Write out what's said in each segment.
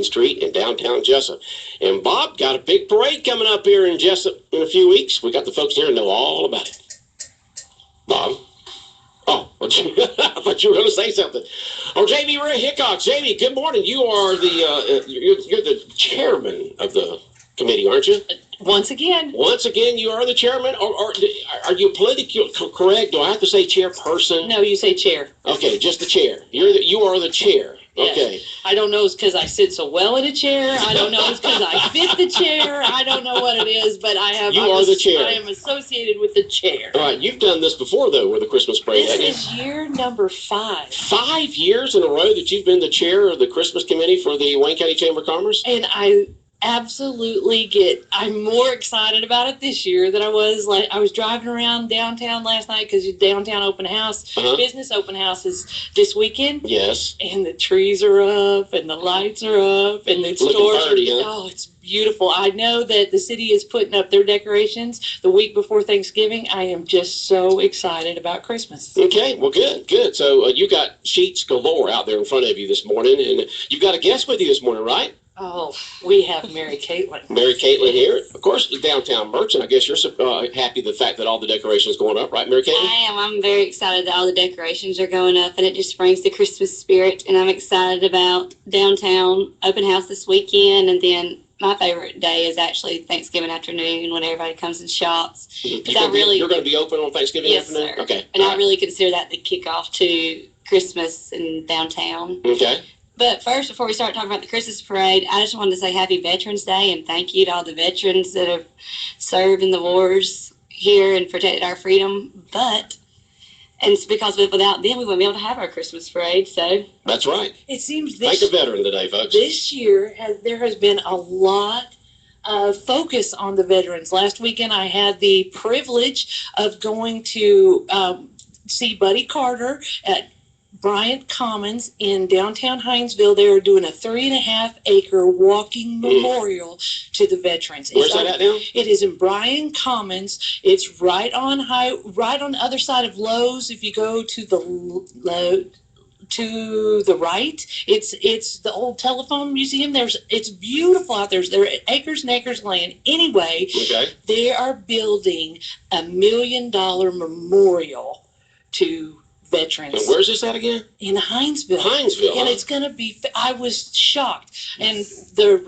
Street in downtown Jessup. And Bob got a big parade coming up here in Jessup in a few weeks. We got the folks here to know all about it. Bob? Oh, I thought you were going to say something. Oh, Jamie Ray Hickox. Jamie, good morning. You are you're the chairman of the committee, aren't you? Once again. Once again, you are the chairman? Or are you politically correct? Do I have to say chairperson? No, you say chair. Okay, just the chair. You are the chair. Okay. Yes. I don't know if it's because I sit so well in a chair. I don't know if it's because I fit the chair. I don't know what it is, but are the chair. I am associated with the chair. All right, you've done this before, though, with the Christmas parade. This is year number 5. 5 years in a row that you've been the chair of the Christmas committee for the Wayne County Chamber of Commerce? And I'm more excited about it this year than I was. Like, I was driving around downtown last night because downtown open house, business open house is this weekend. Yes. And the trees are up and the lights are up and the stores are, oh, it's beautiful. I know that the city is putting up their decorations the week before Thanksgiving. I am just so excited about Christmas. Okay, well, good. So you got sheets galore out there in front of you this morning, and you've got a guest with you this morning, right? Oh, we have Mary Caitlin. Mary Caitlin here. Of course, the downtown merchant. I guess you're happy the fact that all the decorations going up, right, Mary Caitlin? I am. I'm very excited that all the decorations are going up, and it just brings the Christmas spirit. And I'm excited about downtown open house this weekend. And then my favorite day is actually Thanksgiving afternoon when everybody comes and shops. You're going to be open on Thanksgiving afternoon? Sir. Okay. And I really consider that the kickoff to Christmas in downtown. Okay. But first, before we start talking about the Christmas parade, I just wanted to say Happy Veterans Day and thank you to all the veterans that have served in the wars here and protected our freedom. And it's because without them, we wouldn't be able to have our Christmas parade. So that's right. It seems thank a veteran today, folks. This year, there has been a lot of focus on the veterans. Last weekend, I had the privilege of going to see Buddy Carter at Bryant Commons in downtown Hinesville. They are doing a 3.5-acre walking memorial to the veterans. Where's that at now? It is in Bryant Commons. It's right on the other side of Lowe's. If you go to the right, it's the old telephone museum. It's beautiful out there. There are acres and acres of land. Anyway, They are building $1 million memorial to veterans. And where's this at again? In Hinesville. And it's going to be, I was shocked. And the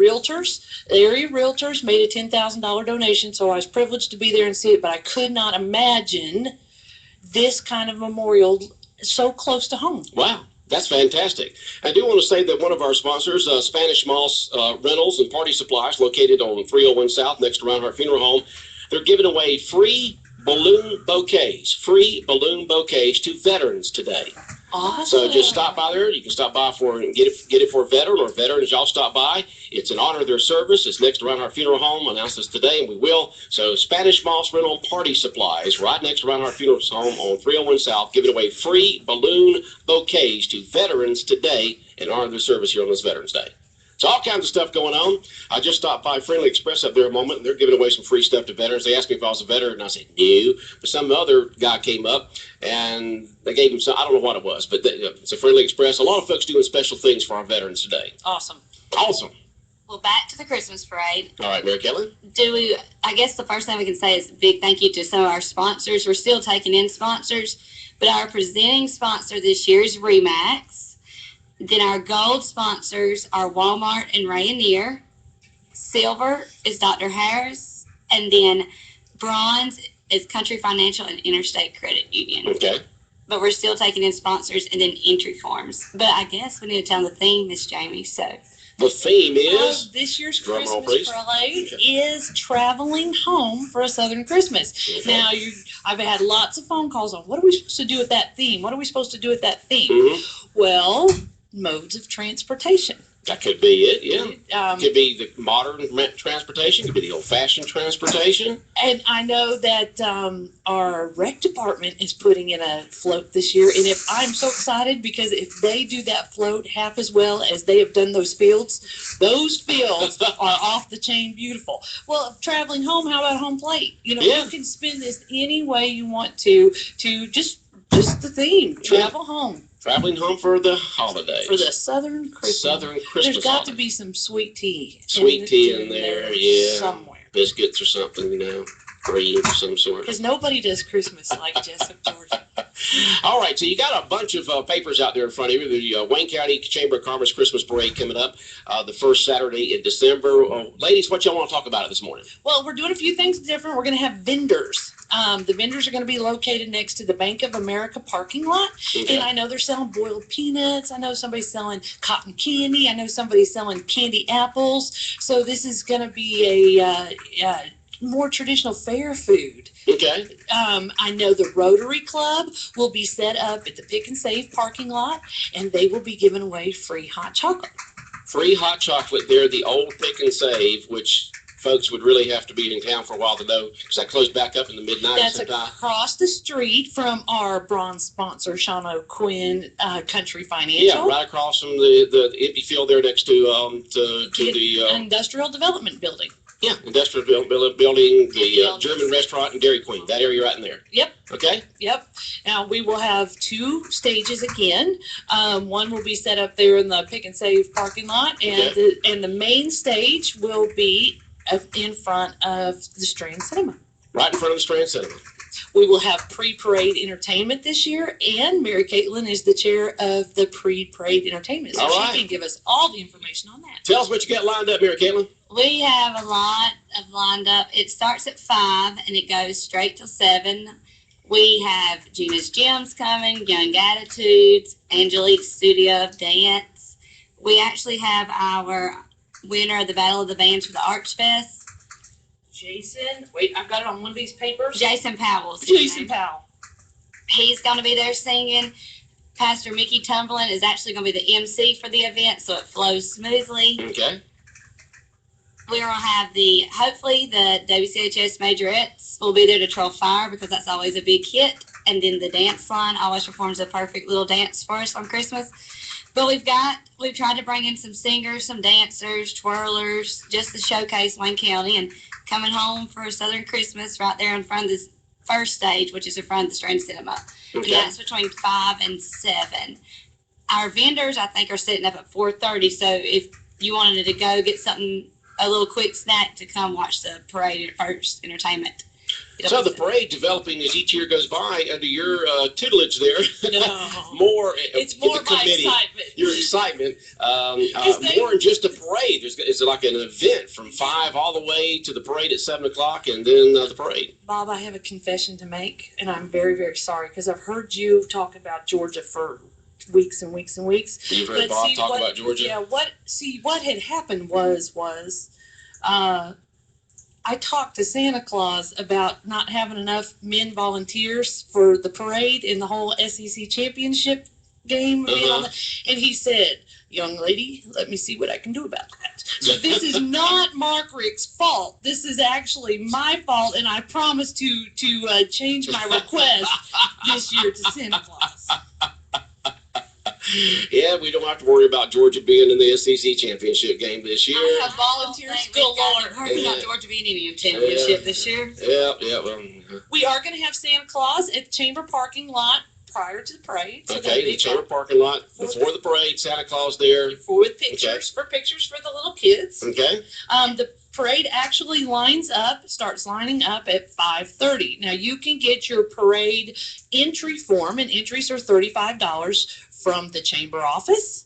area realtors made a $10,000 donation, so I was privileged to be there and see it, but I could not imagine this kind of memorial so close to home. Wow. That's fantastic. I do want to say that one of our sponsors, Spanish Moss Rentals and Party Supplies, located on 301 South next to Reinhardt Funeral Home, they're giving away free balloon bouquets to veterans today. Awesome. So just stop by there. You can stop by and get it for a veteran or veterans. Y'all stop by. It's in honor of their service. It's next to Reinhardt Funeral Home. I announced this today, and we will. So Spanish Moss Rental Party Supplies, right next to Reinhardt Funeral Home on 301 South, giving away free balloon bouquets to veterans today in honor of their service here on this Veterans Day. So all kinds of stuff going on. I just stopped by Friendly Express up there a moment, and they're giving away some free stuff to veterans. They asked me if I was a veteran, and I said no. But some other guy came up, and they gave him some, I don't know what it was, but it's a Friendly Express. A lot of folks doing special things for our veterans today. Awesome. Well, back to the Christmas parade. All right, Mary Kelly. I guess the first thing we can say is a big thank you to some of our sponsors. We're still taking in sponsors, but our presenting sponsor this year is Remax. Then our gold sponsors are Walmart and Rayonier. Silver is Dr. Harris. And then bronze is Country Financial and Interstate Credit Union. Okay. But we're still taking in sponsors and then entry forms. But I guess we need to tell them the theme, Miss Jamie. So the theme is this year's Christmas parade is traveling home for a Southern Christmas. Okay. Now, I've had lots of phone calls on what are we supposed to do with that theme? What are we supposed to do with that theme? Mm-hmm. Well, modes of transportation. That could be it, yeah. Could be the modern transportation, could be the old-fashioned transportation. And I know that our rec department is putting in a float this year, and I'm so excited because if they do that float half as well as they have done those fields are off the chain beautiful. Well, traveling home, how about home plate? You can spin this any way you want to just the theme, travel home. Traveling home for the holidays. For the Southern Christmas. Southern Christmas There's got holiday. to be some sweet tea. Sweet tea in there, yeah. Somewhere. Biscuits or something, cream of some sort. Because nobody does Christmas like Jessup, Georgia. All right, so you got a bunch of papers out there in front of you. The Wayne County Chamber of Commerce Christmas Parade coming up the first Saturday in December. Ladies, what y'all want to talk about this morning? Well, we're doing a few things different. We're going to have vendors. The vendors are going to be located next to the Bank of America parking lot. Okay. And I know they're selling boiled peanuts. I know somebody's selling cotton candy. I know somebody's selling candy apples. So this is going to be a more traditional fair food. Okay. I know the Rotary Club will be set up at the Pick and Save parking lot, and they will be giving away free hot chocolate. Free hot chocolate there, the old Pick and Save, which folks would really have to be in town for a while to know, because that closed back up in the mid-90s. That's sometime. across the street from our bronze sponsor, Sean O'Quinn Country Financial. Yeah, right across from the empty field there next to the Industrial Development Building. Yeah, industrial building, the German restaurant and Dairy Queen. That area right in there. Yep. Okay. Yep. Now we will have 2 stages again. One will be set up there in the Pick and Save parking lot, and the main stage will be in front of the Strand Cinema. Right in front of the Strand Cinema. We will have pre-parade entertainment this year, and Mary Caitlin is the chair of the pre-parade entertainment, so she can give us all the information on that. Tell us what you got lined up, Mary Caitlin. We have a lot of lined up. It starts at 5 and it goes straight till 7. We have Gina's Gems coming, Young Attitudes, Angelique's Studio of Dance. We actually have our winner of the Battle of the Bands for the Arch Fest. Jason, wait, I've got it on one of these papers. Jason Powell. Jason Powell. He's going to be there singing. Pastor Mickey Tumblin is actually going to be the MC for the event, so it flows smoothly. Okay. We're going to have hopefully the WCHS majorettes will be there to troll fire, because that's always a big hit. And then the dance line always performs a perfect little dance for us on Christmas. But we've tried to bring in some singers, some dancers, twirlers, just to showcase Wayne County and coming home for a Southern Christmas right there in front of this first stage, which is in front of the Strand Cinema. Okay. And that's between 5 and 7. Our vendors, I think, are sitting up at 4:30. So if you wanted to go get something, a little quick snack to come watch the parade or first entertainment. So the parade developing as each year goes by under your tutelage there. No. It's more my excitement. Your excitement. More than just a parade. It's like an event from 5 all the way to the parade at 7 o'clock, and then the parade. Bob, I have a confession to make, and I'm very, very sorry, because I've heard you talk about Georgia for weeks and weeks and weeks. You've heard Bob talk about Georgia? Yeah, what had happened was I talked to Santa Claus about not having enough men volunteers for the parade and the whole SEC championship game. And he said, "Young lady, let me see what I can do about that." So this is not Mark Rick's fault. This is actually my fault, and I promise to change my request this year to Santa Claus. Yeah, we don't have to worry about Georgia being in the SEC championship game this year. I have volunteers galore. Hardly not Georgia being in the championship this year. Yeah. Well, we are going to have Santa Claus at the Chamber parking lot prior to the parade. So okay, the Chamber parking lot before the parade. Santa Claus there with pictures for the little kids. Okay. The parade actually starts lining up at 5:30. Now you can get your parade entry form, and entries are $35 from the Chamber office,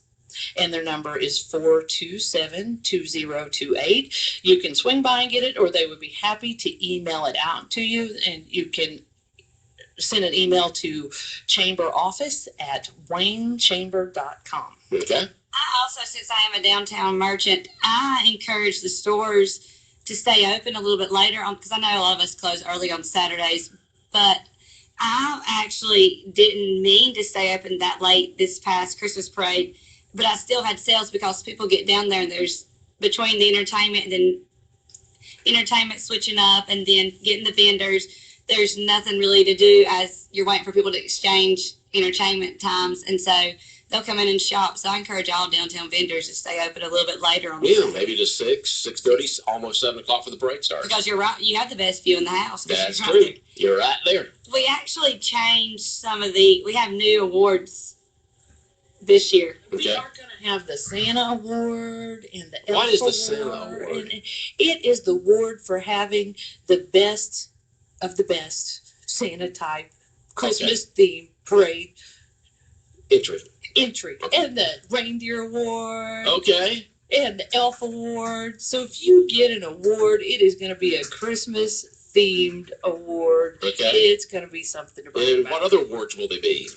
and their number is 427-2028. You can swing by and get it, or they would be happy to email it out to you, and you can send an email to chamberoffice@waynechamber.com. Okay. I also, since I am a downtown merchant, I encourage the stores to stay open a little bit later on, because I know a lot of us close early on Saturdays, but I actually didn't mean to stay open that late this past Christmas parade, but I still had sales, because people get down there and there's between the entertainment and then entertainment switching up and then getting the vendors, there's nothing really to do as you're waiting for people to exchange entertainment times. And so they'll come in and shop. So I encourage all downtown vendors to stay open a little bit later on. Yeah, maybe to 6:30, almost 7 o'clock for the parade starts. Because you're right, you have the best view in the house. That's true. You're right there. We actually changed we have new awards this year. We Okay. are going to have the Santa Award and the Elf What is the Award. Santa Award? And it is the award for having the best of the best Santa type Christmas theme parade Entry. and the Reindeer Award. Okay. And the Elf Award. So if you get an award, it is going to be a Christmas themed award. Okay. It's going to be something to brag And about. what other awards will they be?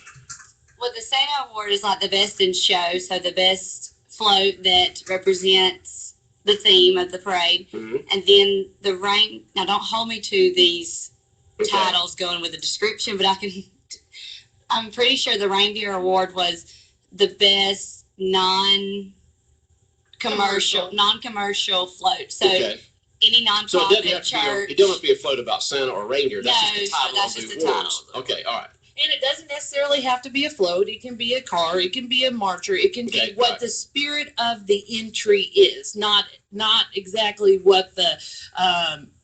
Well, the Santa Award is like the best in show, so the best float that represents the theme of the parade. Mhm. And then the rain. Now, don't hold me to these Okay. titles going with the description, but I'm pretty sure the Reindeer Award was the best non-commercial float. So Okay. any So it doesn't nonprofit have to church. be. It doesn't have to be a float about Santa or reindeer. That's No, just the so title that's of just the the awards. title. Okay. All right. And it doesn't necessarily have to be a float. It can be a car. It can be a marcher. It can Okay, be what right. the spirit of the entry is, not exactly what the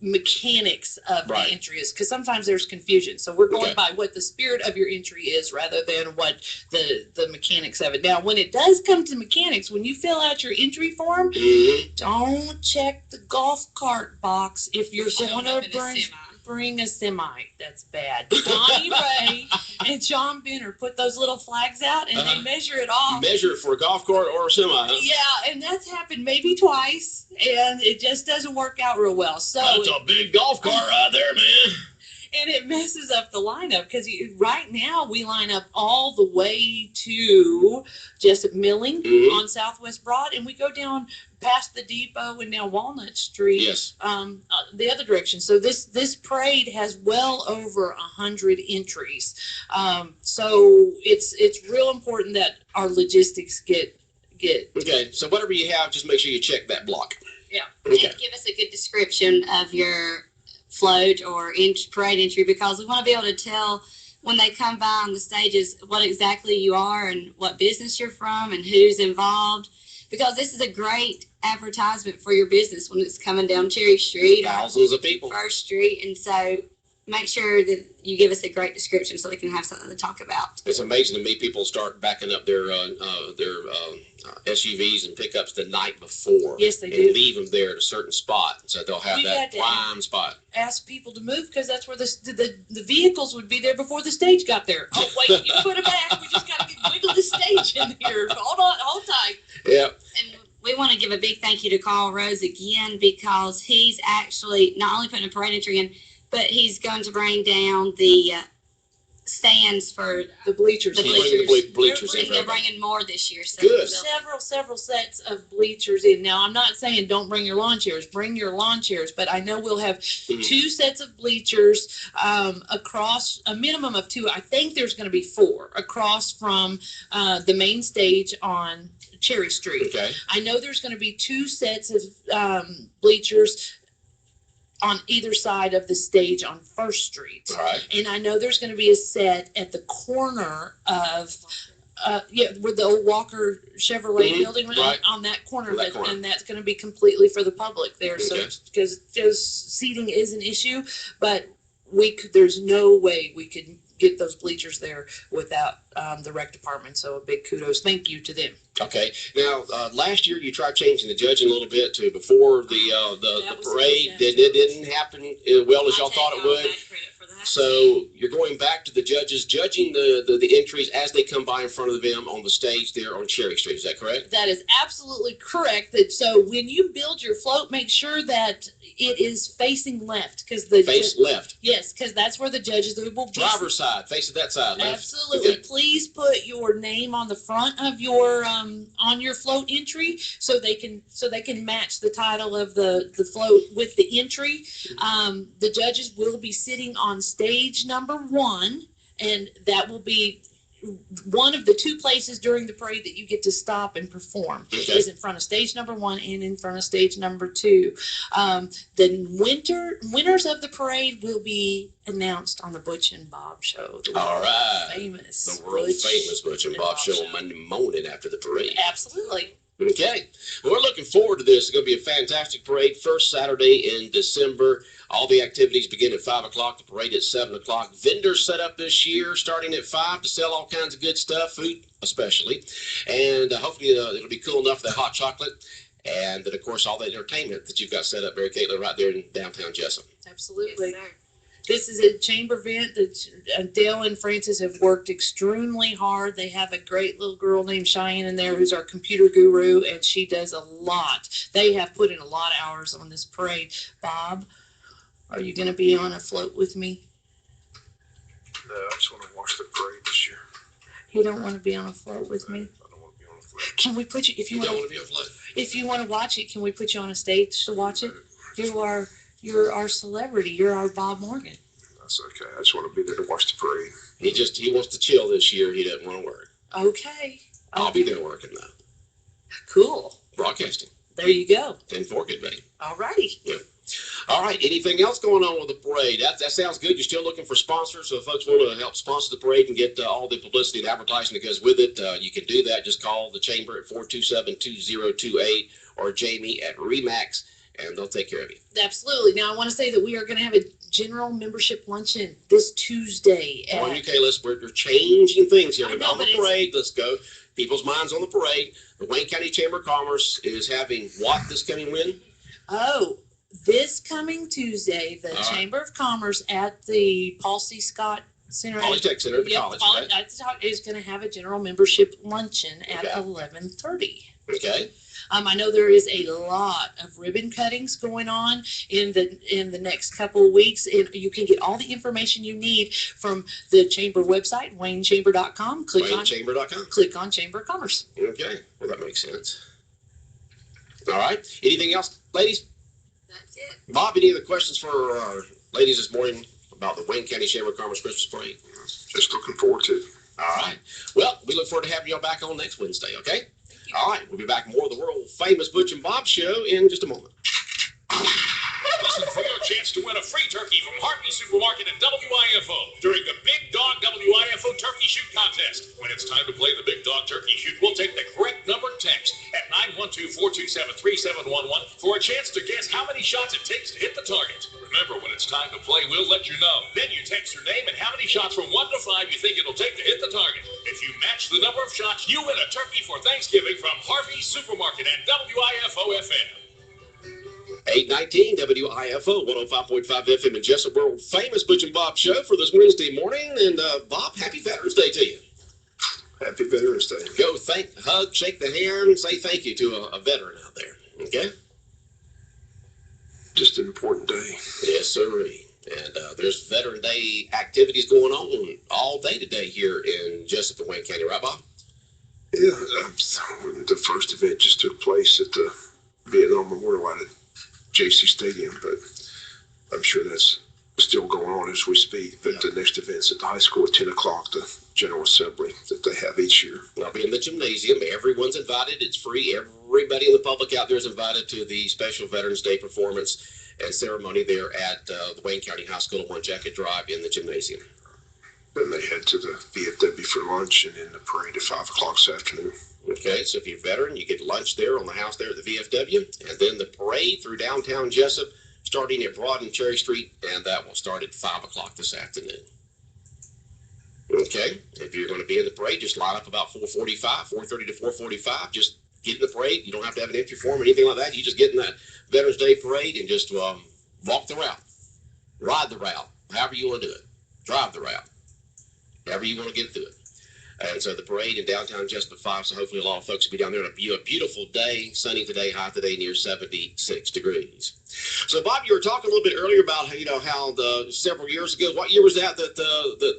mechanics of Right. the entry is. Because sometimes there's confusion. So we're going Okay. by what the spirit of your entry is rather than what the mechanics of it. Now, when it does come to mechanics, when you fill out your entry form, Mhm. don't check the golf cart box if you're Showing going up to in a semi. bring a semi. That's bad. Donnie Ray and John Benner put those little flags out and Uh-huh. they measure it off. Measure it for a golf cart or a semi. Huh? Yeah, and that's happened maybe twice, and it just doesn't work out real well. So That's a big golf cart right there, man. and it messes up the lineup because right now we line up all the way to Jessup Milling Mhm. on Southwest Broad, and we go down past the depot and down Walnut Street. Yes. The other direction. So this parade has well over 100 entries. So it's real important that our logistics get. Okay. So whatever you have, just make sure you check that block. Yeah. Okay. And give us a good description of your float or parade entry, because we want to be able to tell when they come by on the stages what exactly you are and what business you're from and who's involved, because this is a great advertisement for your business when it's coming down Cherry Street or Thousands of people. First Street. And so make sure that you give us a great description so they can have something to talk about. It's amazing to me. People start backing up their SUVs and pickups the night before. Yes, they and do. leave them there at a certain spot, so they'll have We that had to prime spot. Ask people to move because that's where the vehicles would be there before the stage got there. Oh wait, you put it back. We just got to wiggle the stage in here. Hold on, hold tight. Yeah. And we want to give a big thank you to Carl Rose again, because he's actually not only putting a parade entry in, but he's going to bring down the stands for The bleachers. The He's bringing the bleachers in. they're bringing more this year. So Good. Several sets of bleachers in. Now, I'm not saying don't bring your lawn chairs. Bring your lawn chairs, but I know we'll have Mhm. 2 sets of bleachers across a minimum of 2. I think there's going to be 4 across from the main stage on Cherry Street. Okay. I know there's going to be 2 sets of bleachers on either side of the stage on First Street. All right. And I know there's going to be a set at the corner of, where the old Walker Chevrolet Mhm, building was, right. on that corner, That corner. and that's going to be completely for the public there. So Okay. because seating is an issue, but there's no way we could get those bleachers there without the rec department. So a big kudos, thank you to them. Okay. Now, last year you tried changing the judging a little bit to before the That was parade. a It didn't happen as well as y'all thought it would. So you're going back to the judges judging the entries as they come by in front of them on the stage there on Cherry Street. Is that correct? That is absolutely correct. So when you build your float, make sure that it is facing left, because Face left. yes, because that's where the judges will be. Driver's side. Facing that side. Left. Absolutely. Okay. Please put your name on the front of your on your float entry so they can match the title of the float with the entry. The judges will be sitting on stage number 1, and that will be one of the 2 places during the parade that you get to stop and perform. Okay. Is in front of stage number 1 and in front of stage number 2. The winners of the parade will be announced on the Butch and Bob show. The All right. famous. The world famous Butch and Bob show on Monday morning after the parade. Absolutely. Okay. Well, we're looking forward to this. It's going to be a fantastic parade. First Saturday in December. All the activities begin at 5 o'clock. The parade at 7 o'clock. Vendors set up this year starting at 5 to sell all kinds of good stuff, food especially. And hopefully it'll be cool enough for that hot chocolate. And then, of course, all that entertainment that you've got set up, Mary Caitlin, right there in downtown Jessup. Absolutely. Yes, sir. This is a chamber event that Dale and Francis have worked extremely hard. They have a great little girl named Cheyenne in there who's our computer guru, and she does a lot. They have put in a lot of hours on this parade. Bob, are you going to be on a float with me? No, I just want to watch the parade this year. You don't want to be on a float with me? I don't want to be on a float. Can we put you, if you You don't want want to be afloat. if you want to watch it, can we put you on a stage to watch it? You're our celebrity. You're our Bob Morgan. That's okay. I just want to be there to watch the parade. He wants to chill this year. He doesn't want to work. Okay. I'll be there working though. Cool. Broadcasting. There you go. 10-4, good buddy. All righty. All right. Anything else going on with the parade? That sounds good. You're still looking for sponsors. So if folks want to help sponsor the parade and get all the publicity and advertising that goes with it, you can do that. Just call the chamber at 427-2028 or Jamie at Remax, and they'll take care of you. Absolutely. Now, I want to say that we are going to have a general membership luncheon this Tuesday. Come on, okay, we're changing things here. I We're know, on the but parade. Let's go. People's minds on the parade. The Wayne County Chamber of Commerce is having what this coming when? Oh, this coming Tuesday, the All right. Chamber of Commerce at the Paul C. Scott Center. Polytech Center at the Yep, college, Poly- right? is going to have a general membership luncheon at Okay. 11:30. Okay. I know there is a lot of ribbon cuttings going on in the next couple of weeks, and you can get all the information you need from the chamber website, waynechamber.com. WayneChamber.com. Click on Chamber of Commerce. Okay. Well, that makes sense. All right. Anything else, ladies? That's it. Bob, any other questions for our ladies this morning about the Wayne County Chamber of Commerce Christmas Parade? Just looking forward to it. All right. Well, we look forward to having y'all back on next Wednesday, okay? All right. We'll be back with more of the world famous Butch and Bob show in just a moment. Listen for your chance to win a free turkey from Harvey Supermarket and WIFO during the Big Dog WIFO Turkey Shoot Contest. When it's time to play the Big Dog Turkey Shoot, we'll take the correct number text at 912-427-3711 for a chance to guess how many shots it takes to hit the target. Remember, when it's time to play, we'll let you know. Then you text your name and how many shots from 1 to 5 you think it'll take to hit the target. If you match the number of shots, you win a turkey for Thanksgiving from Harvey Supermarket and WIFO FM. 819 WIFO 105.5 FM in Jessup, world famous Butch and Bob show for this Wednesday morning. And Bob, happy Veterans Day to you. Happy Veterans Day. Go hug, shake the hand, say thank you to a veteran out there. Okay? Just an important day. Yes, sirree. And there's Veteran Day activities going on all day today here in Jessup and Wayne County, right, Bob? Yeah, the first event just took place at the Vietnam Memorial out at JC Stadium, but I'm sure that's still going on as we speak. But the next event's at the high school at 10 o'clock, the General Assembly that they have each year. I'll be in the gymnasium. Everyone's invited. It's free. Everybody in the public out there is invited to the special Veterans Day performance and ceremony there at the Wayne County High School on One Jacket Drive in the gymnasium. Then they head to the VFW for lunch and then the parade at 5 o'clock this afternoon. Okay, so if you're a veteran, you get lunch there on the house there at the VFW, and then the parade through downtown Jessup, starting at Broad and Cherry Street, and that will start at 5 o'clock this afternoon. Okay, if you're going to be in the parade, just line up about 4:30 to 4:45. Just get in the parade. You don't have to have an entry form or anything like that. You just get in that Veterans Day parade and just walk the route, ride the route, however you want to do it, drive the route, however you want to get through it. And so the parade in downtown Jessup at 5, so hopefully a lot of folks will be down there on a beautiful day, sunny today, high today, near 76 degrees. So, Bob, you were talking a little bit earlier about, how several years ago, what year was that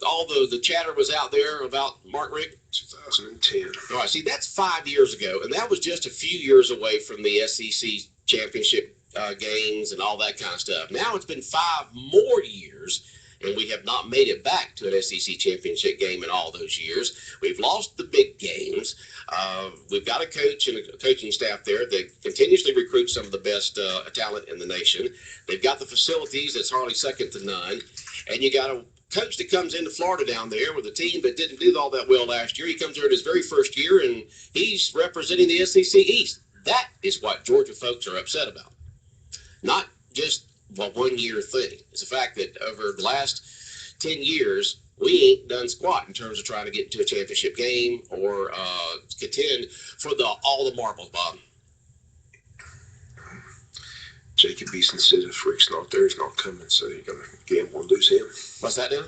all the chatter was out there about Mark Rick? 2010. All right, see, that's 5 years ago, and that was just a few years away from the SEC championship games and all that kind of stuff. Now it's been 5 more years, and we have not made it back to an SEC championship game in all those years. We've lost the big games. We've got a coach and a coaching staff there that continuously recruits some of the best talent in the nation. They've got the facilities that's hardly second to none. And you got a coach that comes into Florida down there with a team that didn't do all that well last year. He comes here in his very first year, and he's representing the SEC East. That is what Georgia folks are upset about. Not just a one-year thing. It's the fact that over the last 10 years, we ain't done squat in terms of trying to get into a championship game or contend for all the marbles, Bob. Jacob Eason said if Rick's not there, he's not coming, so you're going to gamble and lose him. What's that now?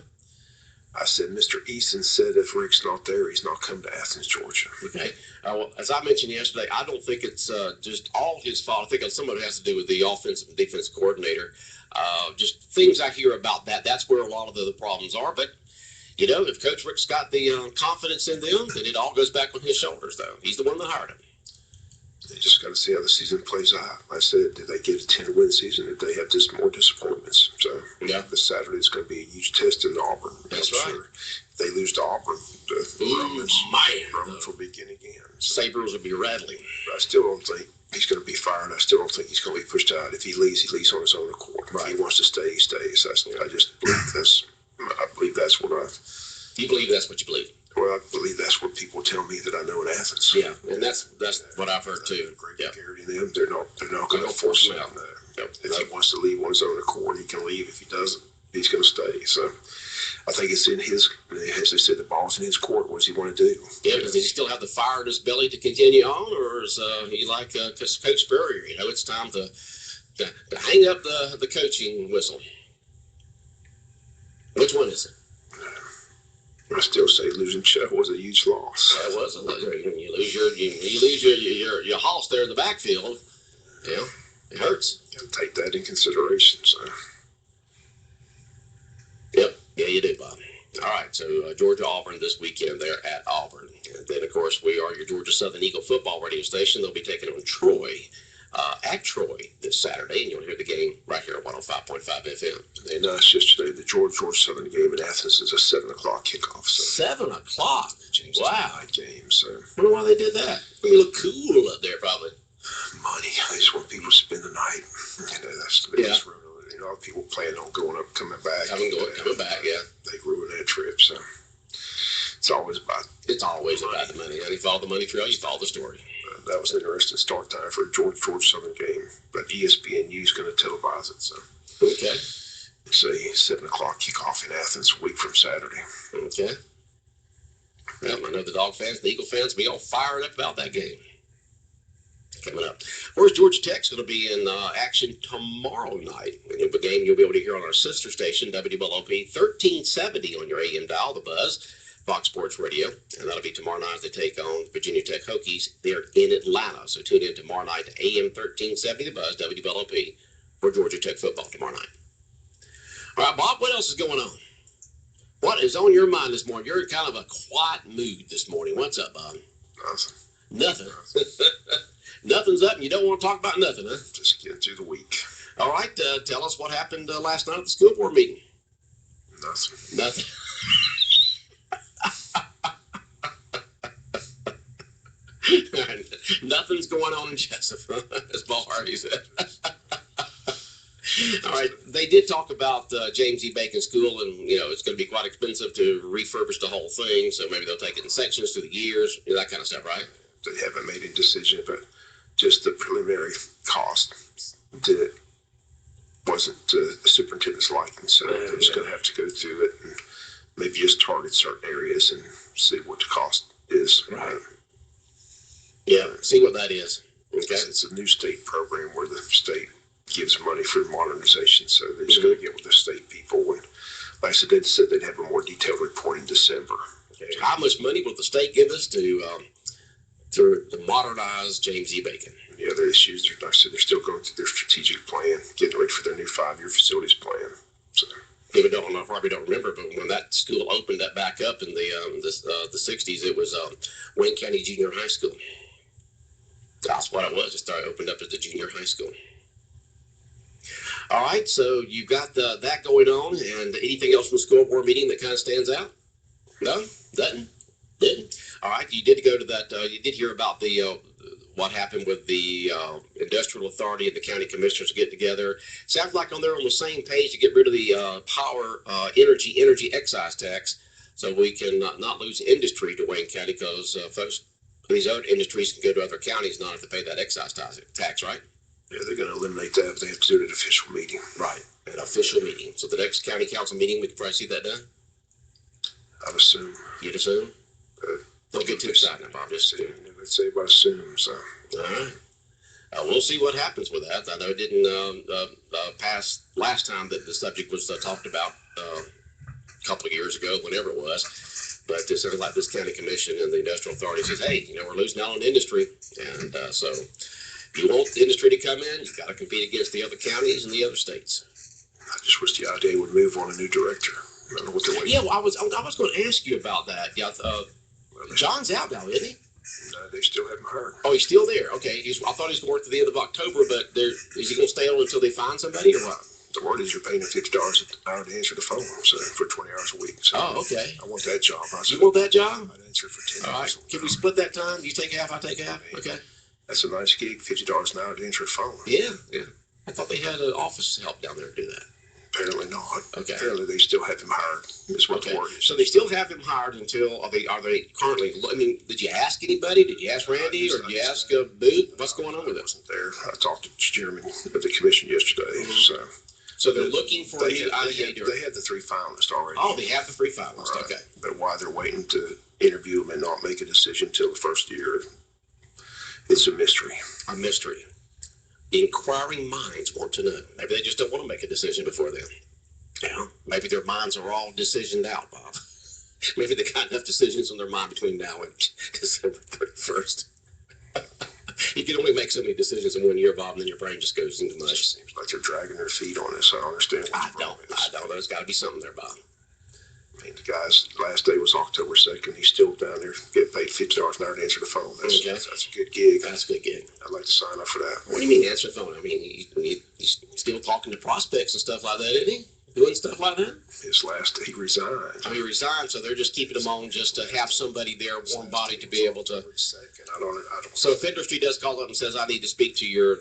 I said Mr. Eason said if Rick's not there, he's not coming to Athens, Georgia. Okay. Well, as I mentioned yesterday, I don't think it's just all his fault. I think some of it has to do with the offensive and defensive coordinator. Just things I hear about that. That's where a lot of the problems are. But, you know, if Coach Rick's got the confidence in them, then it all goes back on his shoulders, though. He's the one that hired him. They just got to see how the season plays out. I said, did they get a 10-win season? Did they have just more disappointments? So yeah, this Saturday is going to be a huge test in Auburn. That's right. Sure. If they lose to Auburn, the Romans will begin again. So, Sabres will be rattling. I still don't think he's going to be fired. I still don't think he's going to be pushed out. If he leaves on his own accord. Right. If he wants to stay, he stays. I just believe that's. I believe that's what I. You believe that's what you believe? Well, I believe that's what people tell me that I know in Athens. Yeah, and that's what I've heard too. Great security in them. They're not going to force him out. If he wants to leave on his own accord, he can leave. If he doesn't, he's going to stay. So I think it's in his, as they said, the ball's in his court. What does he want to do? Yeah, does he still have the fire in his belly to continue on, or is he like Coach Spurrier? You know, it's time to hang up the coaching whistle. Which one is it? I still say losing Chuck was a huge loss. That was you lose your hoss there in the backfield. Yeah, it hurts. Got to take that in consideration. So. Yep, yeah, you do, Bob. All right, so Georgia Auburn this weekend there at Auburn, and then of course we are your Georgia Southern Eagle football radio station. They'll be taking on Troy. At Troy this Saturday, and you'll hear the game right here at 105.5 FM. They announced yesterday the Georgia Southern game in Athens is a 7 o'clock kickoff. So 7 o'clock? Wow. Night game, so. I wonder why they did that. You look cool up there, probably. Money. I just want people to spend the night. You know, that's the biggest ruin. You know, people plan on going up, coming back. Coming back, yeah. They ruin that trip, so. It's always about the money. And you follow the money trail, you follow the story. That was an interesting start time for a Georgia Southern game, but ESPNU is going to televise it. So, okay, it's a 7 o'clock kickoff in Athens a week from Saturday. Okay. Well, I know the Dog fans, the Eagle fans, be all fired up about that game coming up. Where's Georgia Tech's going to be in action tomorrow night? A game you'll be able to hear on our sister station, WBLOP 1370 on your AM dial, the Buzz. Fox Sports Radio, and that'll be tomorrow night as they take on Virginia Tech Hokies. They're in Atlanta, so tune in tomorrow night to AM 1370, the Buzz, WBLOP, for Georgia Tech football tomorrow night. All right, Bob, what else is going on? What is on your mind this morning? You're in kind of a quiet mood this morning. What's up, Bob? Nothing. Nothing's up, and you don't want to talk about nothing, huh? Just get through the week. All right, tell us what happened last night at the school board meeting. Nothing. Nothing's going on in Jessup, as Paul Harvey said. All right, they did talk about James E. Bacon School, and you know it's going to be quite expensive to refurbish the whole thing. So maybe they'll take it in sections through the years, that kind of stuff, right? They haven't made a decision, but just the preliminary cost wasn't the superintendent's liking, so they're just going to have to go through it and maybe just target certain areas and see what the cost is. Right. Yeah, see what that is. Okay. It's a new state program where the state gives money for modernization, so they're just going to get with the state people. And like I said, they said they'd have a more detailed report in December. Okay. How much money will the state give us to modernize James E. Bacon? Yeah, their issues. Like I said, they're still going through their strategic plan, getting ready for their new 5-year facilities plan. So. People probably don't remember, but when that school opened that back up in the 60s, it was Wayne County Junior High School. That's what it was. It opened up as the junior high school. All right, so you've got that going on, and anything else from the school board meeting that kind of stands out? No, didn't. All right, you did go to that. You did hear about the what happened with the industrial authority and the county commissioners get together. Sounds like they're on the same page to get rid of the power energy excise tax, so we can not lose industry to Wayne County, because folks, these other industries can go to other counties, not have to pay that excise tax, right? Yeah, they're going to eliminate that, but they have to do it at an official meeting. Right, an official meeting. So the next county council meeting, we can probably see that done? I'd assume. You'd assume? Don't get too excited, Bob. Just assume. Let's say about assume, so. All right. We'll see what happens with that. I know it didn't pass last time that the subject was talked about a couple of years ago, whenever it was. But it sounds like this county commission and the industrial authority says, hey, we're losing out on industry. And so if you want the industry to come in, you've got to compete against the other counties and the other states. I just wish the IDA would move on a new director. I don't know what they're waiting. Yeah, well, I was going to ask you about that. Yeah, John's out now, isn't he? No, they still haven't heard. Oh, he's still there. Okay, I thought he was going to work to the end of October, but is he going to stay on until they find somebody, or what? The word is you're paying him $50 an hour to answer the phone, so for 20 hours a week. So okay. I want that job. You want that job? I'd answer for 10 All hours. right. Can we split that time? You take half, I take half. Okay. That's a nice gig, $50 an hour to answer the phone. Yeah. I thought they had an office help down there to do that. Apparently not. Okay. Apparently they still have him hired. Is what the word is. So they still have him hired until are they currently? I mean, did you ask anybody? Did you ask Randy or did you ask Booth? What's going on with it? I wasn't there. I talked to the chairman of the commission yesterday. So they're looking for a new IDA director. They had the 3 finalists already. Oh, they have the 3 finalists. Right. Okay. But why they're waiting to interview them and not make a decision till the first year, it's a mystery. A mystery. Inquiring minds want to know. Maybe they just don't want to make a decision before then. Yeah. Maybe their minds are all decisioned out, Bob. Maybe they got enough decisions on their mind between now and December 31st. You can only make so many decisions in 1 year, Bob, and then your brain just goes into mush. It seems like they're dragging their feet on this. I don't understand. I don't. There's got to be something there, Bob. I mean, the guy's last day was October 2nd. He's still down there getting paid $50 an hour to answer the phone. That's a good gig. That's a good gig. I'd like to sign up for that. What do you mean answer the phone? I mean, he's still talking to prospects and stuff like that, isn't he? Doing stuff like that? His last day, he resigned. Oh, he resigned, so they're just keeping him on just to have somebody there, warm body, to be able to. I don't. So if industry does call up and says, I need to speak to your,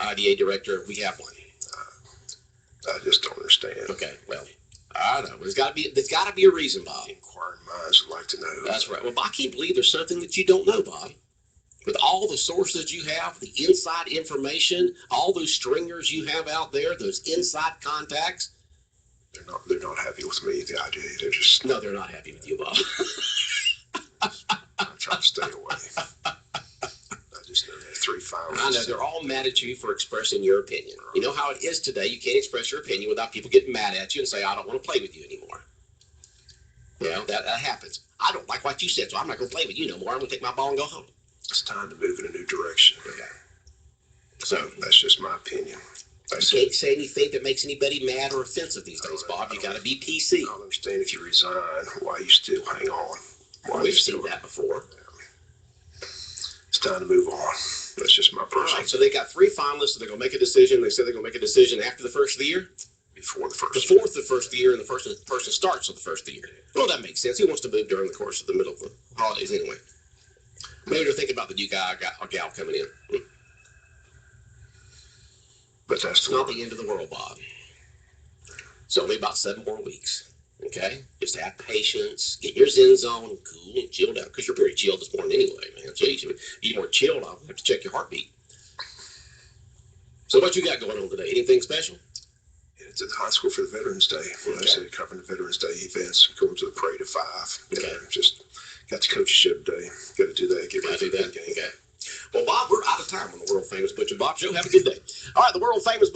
IDA director, we have one. I just don't understand. Okay, well, I don't know. There's got to be a reason, Bob. Inquiring minds would like to know. That's right. Well, I can't believe there's something that you don't know, Bob. With all the sources you have, the inside information, all those stringers you have out there, those inside contacts. They're not happy with me, the IDA. They're just. No, they're not happy with you, Bob. I'm trying to stay away. I just know there are 3 finalists. I know they're all mad at you for expressing your opinion. Right. You know how it is today. You can't express your opinion without people getting mad at you and say, I don't want to play with you anymore. That happens. I don't like what you said, so I'm not going to play with you no more. I'm going to take my ball and go home. It's time to move in a new direction. Okay. So that's just my opinion. You can't say anything that makes anybody mad or offensive these days, Bob. You got to be PC. I don't understand if you resign, why you still hang on. We've seen that before. It's time to move on. That's just my personal. All right, so they got 3 finalists, so they're going to make a decision. They said they're going to make a decision after the first of the year? Before the first. Before the first of the year, and the person starts on the first of the year. Well, that makes sense. He wants to move during the course of the middle of the holidays anyway. Maybe they're thinking about the new guy or gal coming in. But that's not the end of the world, Bob. It's only about 7 more weeks. Okay? Just have patience. Get your Zen zone, cool and chilled out. Because you're pretty chilled this morning anyway, man. Jeez, if you're more chilled, I'll have to check your heartbeat. So what you got going on today? Anything special? It's at the high school for the Veterans Day. I said covering the Veterans Day events, going to the parade at 5. Okay. Just got the coach's show today. Got to do that. Get ready for that game. Okay. Well, Bob, we're out of time on the world famous Butch and Bob show. Have a good day. All right, the world famous